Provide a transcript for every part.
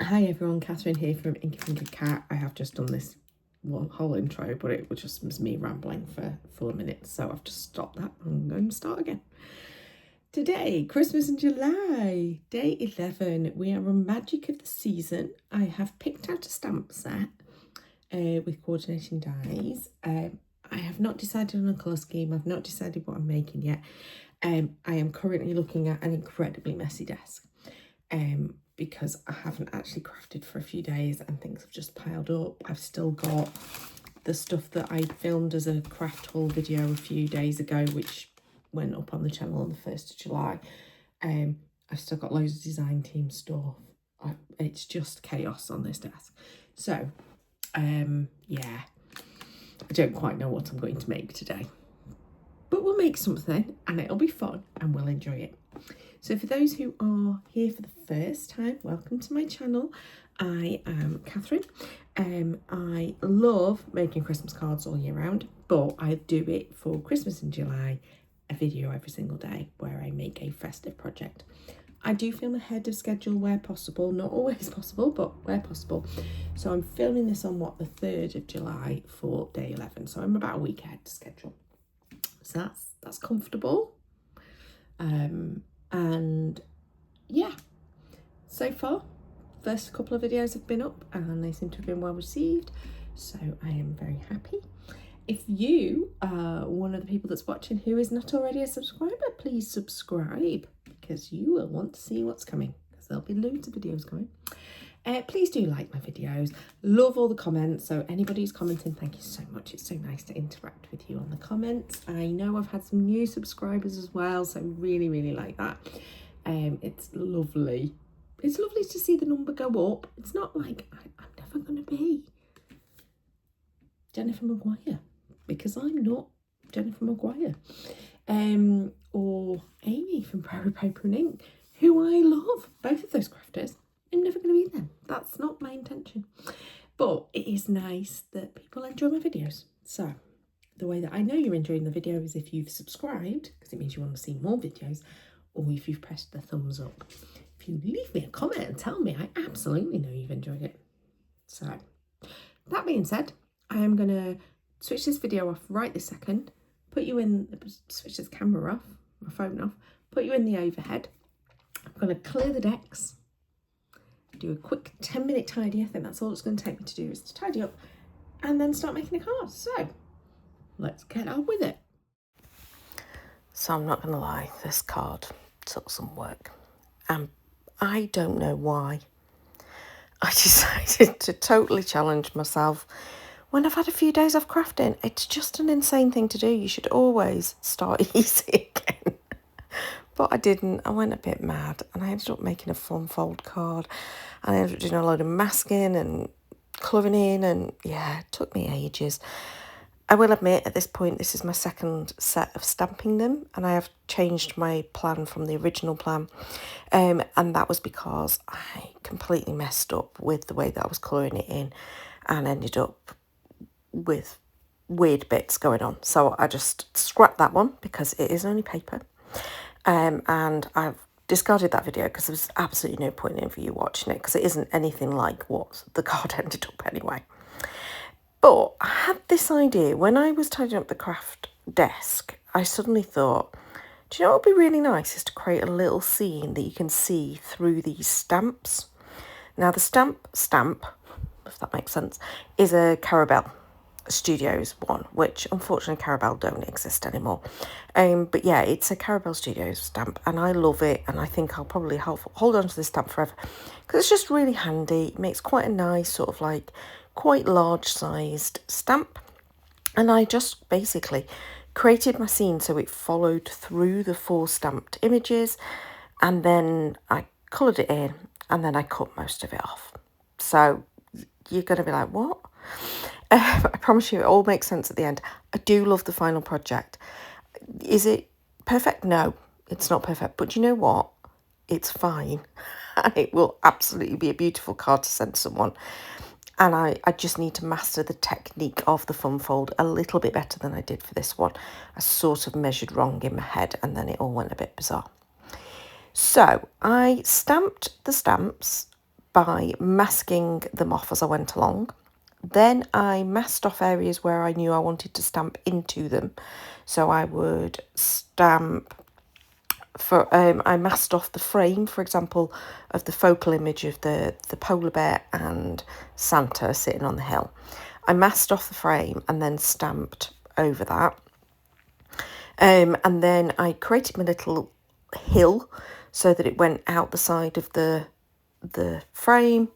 Hi everyone, Catherine here from Inky Fingered Cat. I have just done this whole intro, but it was just me rambling for 4 minutes, so I've just stopped that. I'm going to start again. Today, Christmas in July, day 11. We are on Magic of the Season. I have picked out a stamp set with coordinating dies. I have not decided on a colour scheme. I've not decided what I'm making yet. I am currently looking at an incredibly messy desk. Because I haven't actually crafted for a few days and things have just piled up. I've still got the stuff that I filmed as a craft haul video a few days ago, which went up on the channel on the 1st of July. I've still got loads of design team stuff. It's just chaos on this desk. So, yeah, I don't quite know what I'm going to make today. But we'll make something and it'll be fun and we'll enjoy it. So for those who are here for the first time, welcome to my channel. I am Catherine. I love making Christmas cards all year round, but I do it for Christmas in July, a video every single day where I make a festive project. I do film ahead of schedule where possible, not always possible, but where possible. So I'm filming this on the 3rd of July for day 11. So I'm about a week ahead to schedule. So that's comfortable. And yeah, so far first couple of videos have been up and they seem to have been well received, so I am very happy. If you are one of the people that's watching who is not already a subscriber, please subscribe because you will want to see what's coming, because there'll be loads of videos coming. Please do like my videos. Love all the comments, so anybody who's commenting, thank you so much. It's so nice to interact with you on the comments. I know I've had some new subscribers as well, so really like that. It's lovely. It's lovely to see the number go up. It's not like I'm never going to be Jennifer Maguire, because I'm not Jennifer Maguire. Or Amy from Prairie Paper and Ink, who I love. Both of those crafters. I'm never going to be them. That's not my intention. But it is nice that people enjoy my videos. So the way that I know you're enjoying the video is if you've subscribed, because it means you want to see more videos, or if you've pressed the thumbs up. If you leave me a comment and tell me, I absolutely know you've enjoyed it. So that being said, I am going to switch this video off right this second, switch this camera off, my phone off, put you in the overhead. I'm going to clear the decks, do a quick 10-minute tidy. I think that's all it's going to take me to do, is to tidy up and then start making a card. So let's get on with it. So I'm not going to lie, this card took some work. I don't know why. I decided to totally challenge myself when I've had a few days off crafting. It's just an insane thing to do. You should always start easy again. But I didn't. I went a bit mad and I ended up making a fun fold card. And I ended up doing a load of masking and colouring in, and yeah, it took me ages. I will admit at this point this is my second set of stamping them, and I have changed my plan from the original plan, and that was because I completely messed up with the way that I was colouring it in and ended up with weird bits going on. So I just scrapped that one because it is only paper, and I've discarded that video because there's absolutely no point in for you watching it, because it isn't anything like what the card ended up anyway. But I had this idea when I was tidying up the craft desk. I suddenly thought, do you know what would be really nice is to create a little scene that you can see through these stamps. Now the stamp, if that makes sense, is a Carabelle Studios one, which unfortunately Carabelle don't exist anymore. But yeah, it's a Carabelle Studios stamp and I love it, and I think I'll probably hold on to this stamp forever because it's just really handy. It makes quite a nice sort of like quite large sized stamp, and I just basically created my scene so it followed through the 4 stamped images, and then I coloured it in and then I cut most of it off. So you're going to be like, what? I promise you it all makes sense at the end. I do love the final project. Is it perfect? No, it's not perfect, but you know what? It's fine. And it will absolutely be a beautiful card to send someone. And I just need to master the technique of the fun fold a little bit better than I did for this one. I sort of measured wrong in my head and then it all went a bit bizarre. So I stamped the stamps by masking them off as I went along. Then I masked off areas where I knew I wanted to stamp into them. So I would stamp I masked off the frame, for example, of the focal image of the polar bear and Santa sitting on the hill. I masked off the frame and then stamped over that. And then I created my little hill so that it went out the side of the frame,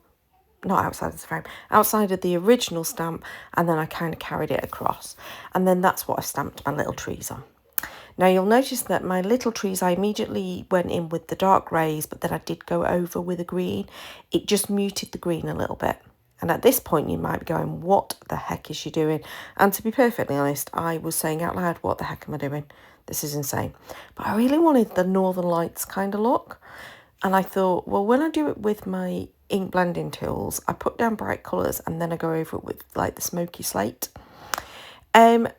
not outside of the frame, outside of the original stamp, and then I kind of carried it across. And then that's what I stamped my little trees on. Now you'll notice that my little trees, I immediately went in with the dark greys, but then I did go over with a green. It just muted the green a little bit. And at this point you might be going, what the heck is she doing? And to be perfectly honest, I was saying out loud, what the heck am I doing? This is insane. But I really wanted the Northern Lights kind of look. And I thought, well, when I do it with my ink blending tools, I put down bright colours and then I go over it with like the smoky slate.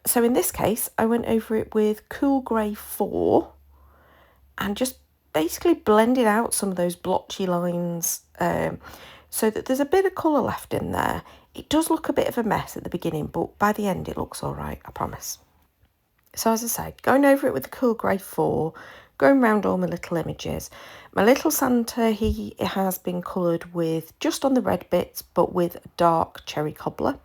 So in this case, I went over it with Cool Grey 4 and just basically blended out some of those blotchy lines so that there's a bit of colour left in there. It does look a bit of a mess at the beginning, but by the end it looks all right, I promise. So as I said, going over it with the Cool Grey 4, going round all my little images. My little Santa, he has been coloured with just on the red bits, but with dark cherry cobbler.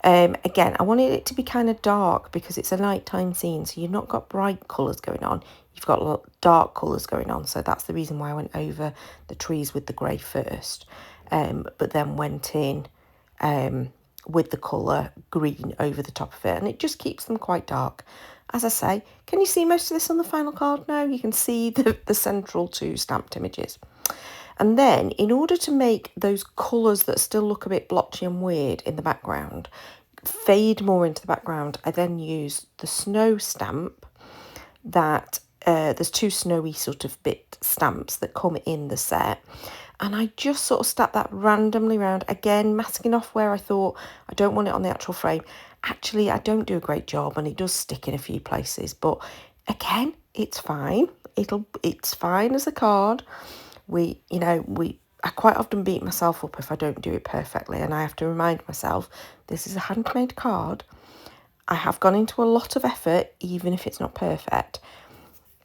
Again, I wanted it to be kind of dark because it's a nighttime scene, so you've not got bright colours going on. You've got dark colours going on, so that's the reason why I went over the trees with the grey first, but then went in with the colour green over the top of it, and it just keeps them quite dark. As I say, can you see most of this on the final card now? You can see the central two stamped images. And then, in order to make those colours that still look a bit blotchy and weird in the background fade more into the background, I then use the snow stamp that, there's two snowy sort of bit stamps that come in the set. And I just sort of stack that randomly around, again, masking off where I thought I don't want it on the actual frame. Actually, I don't do a great job and it does stick in a few places, but again, it's fine. It's fine as a card. I quite often beat myself up if I don't do it perfectly, and I have to remind myself this is a handmade card. I have gone into a lot of effort, even if it's not perfect.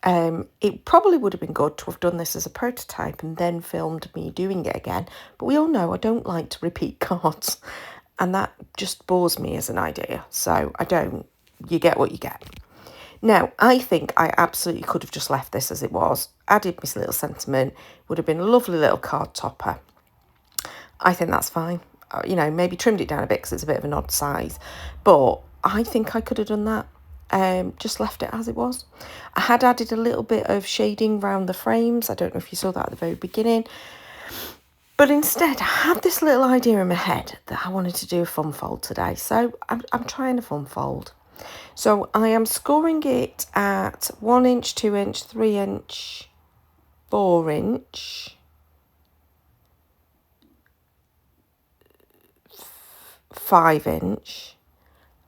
It probably would have been good to have done this as a prototype and then filmed me doing it again, but we all know I don't like to repeat cards, and that just bores me as an idea, so I don't. You get what you get. Now, I think I absolutely could have just left this as it was, added this little sentiment, would have been a lovely little card topper. I think that's fine. Maybe trimmed it down a bit because it's a bit of an odd size, but I think I could have done that. Just left it as it was. I had added a little bit of shading around the frames. I don't know if you saw that at the very beginning. But instead, I had this little idea in my head that I wanted to do a fun fold today. So I'm trying a fun fold. So I am scoring it at 1 inch, 2 inch, 3 inch, 4 inch, 5 inch,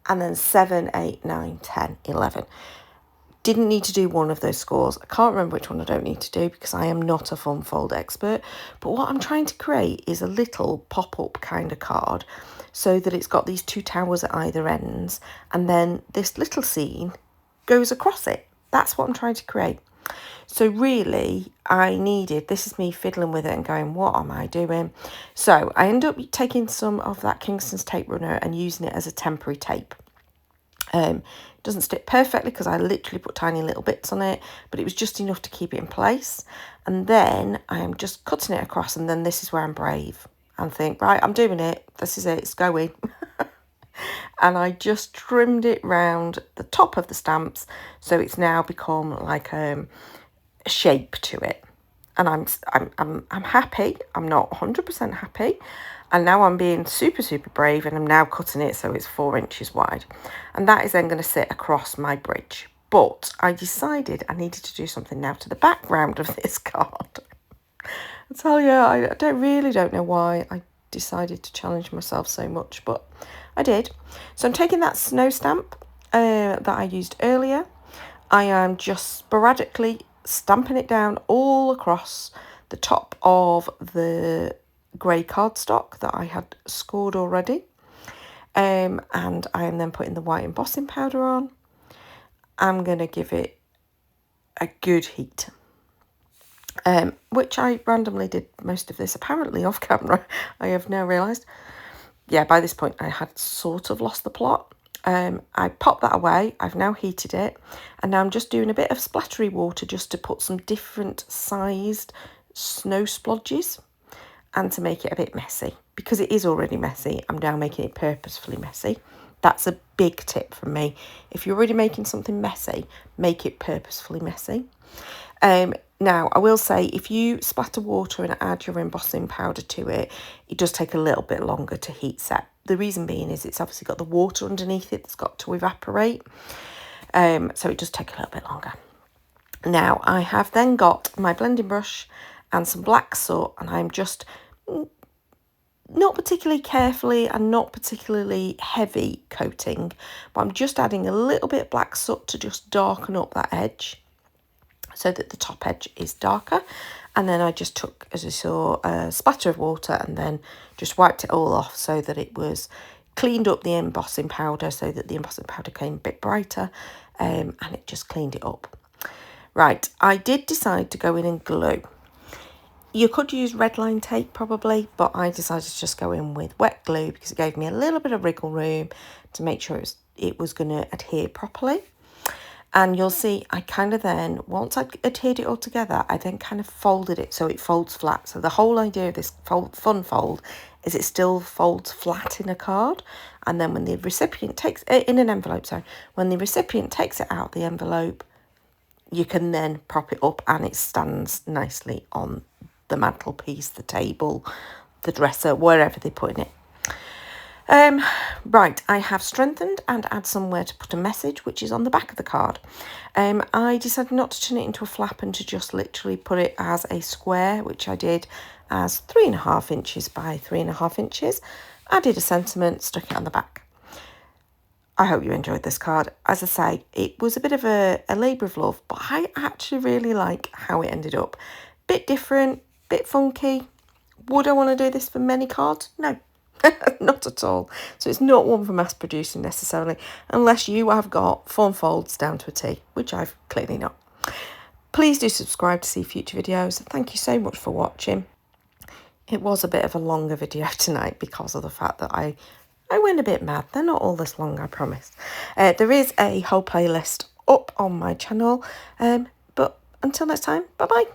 and then 7, 8, 9, 10, 11. Didn't need to do one of those scores. I can't remember which one I don't need to do because I am not a fun fold expert. But what I'm trying to create is a little pop-up kind of card so that it's got these two towers at either ends, and then this little scene goes across it. That's what I'm trying to create. So really, this is me fiddling with it and going, what am I doing? So I end up taking some of that Kingston's tape runner and using it as a temporary tape. It doesn't stick perfectly because I literally put tiny little bits on it, but it was just enough to keep it in place. And then I am just cutting it across, and then this is where I'm brave and think, right, I'm doing it. This is it. It's going. And I just trimmed it round the top of the stamps, so it's now become like a shape to it. And I'm happy. I'm not 100% happy. And now I'm being super, super brave, and I'm now cutting it so it's 4 inches wide. And that is then going to sit across my bridge. But I decided I needed to do something now to the background of this card. I tell you, I don't know why I decided to challenge myself so much, but I did. So I'm taking that snow stamp that I used earlier. I am just sporadically stamping it down all across the top of the grey cardstock that I had scored already. And I am then putting the white embossing powder on. I'm going to give it a good heat. Which I randomly did most of this apparently off camera. I have now realised. Yeah, by this point I had sort of lost the plot. I popped that away. I've now heated it, and now I'm just doing a bit of splattery water just to put some different sized snow splodges and to make it a bit messy. Because it is already messy, I'm now making it purposefully messy. That's a big tip from me. If you're already making something messy, make it purposefully messy. Now, I will say, if you splatter water and add your embossing powder to it, it does take a little bit longer to heat set. The reason being is it's obviously got the water underneath it that's got to evaporate. So it does take a little bit longer. Now, I have then got my blending brush and some black soot, and I'm just not particularly carefully and not particularly heavy coating, but I'm just adding a little bit of black soot to just darken up that edge so that the top edge is darker. And then I just took, as you saw, a splatter of water and then just wiped it all off so that it was cleaned up the embossing powder, so that the embossing powder came a bit brighter, and it just cleaned it up. Right, I did decide to go in and glue. You could use red line tape probably, but I decided to just go in with wet glue because it gave me a little bit of wriggle room to make sure it was going to adhere properly. And you'll see I kind of then, once I'd adhered it all together, I then kind of folded it so it folds flat. So the whole idea of this fun fold is it still folds flat in a card. And then when the recipient takes it in an envelope, when the recipient takes it out the envelope, you can then prop it up and it stands nicely on the mantelpiece, the table, the dresser, wherever they're putting it. Right, I have strengthened and add somewhere to put a message, which is on the back of the card. I decided not to turn it into a flap and to just literally put it as a square, which I did as 3.5 inches by 3.5 inches. Added a sentiment, stuck it on the back. I hope you enjoyed this card. As I say, it was a bit of a labour of love, but I actually really like how it ended up. Bit different, bit funky. Would I want to do this for many cards? No. Not at all. So it's not one for mass producing necessarily, unless you have got fun folds down to a T, which I've clearly not. Please do subscribe to see future videos. Thank you so much for watching. It was a bit of a longer video tonight because of the fact that I went a bit mad. They're not all this long, I promise. There is a whole playlist up on my channel. But until next time, bye-bye.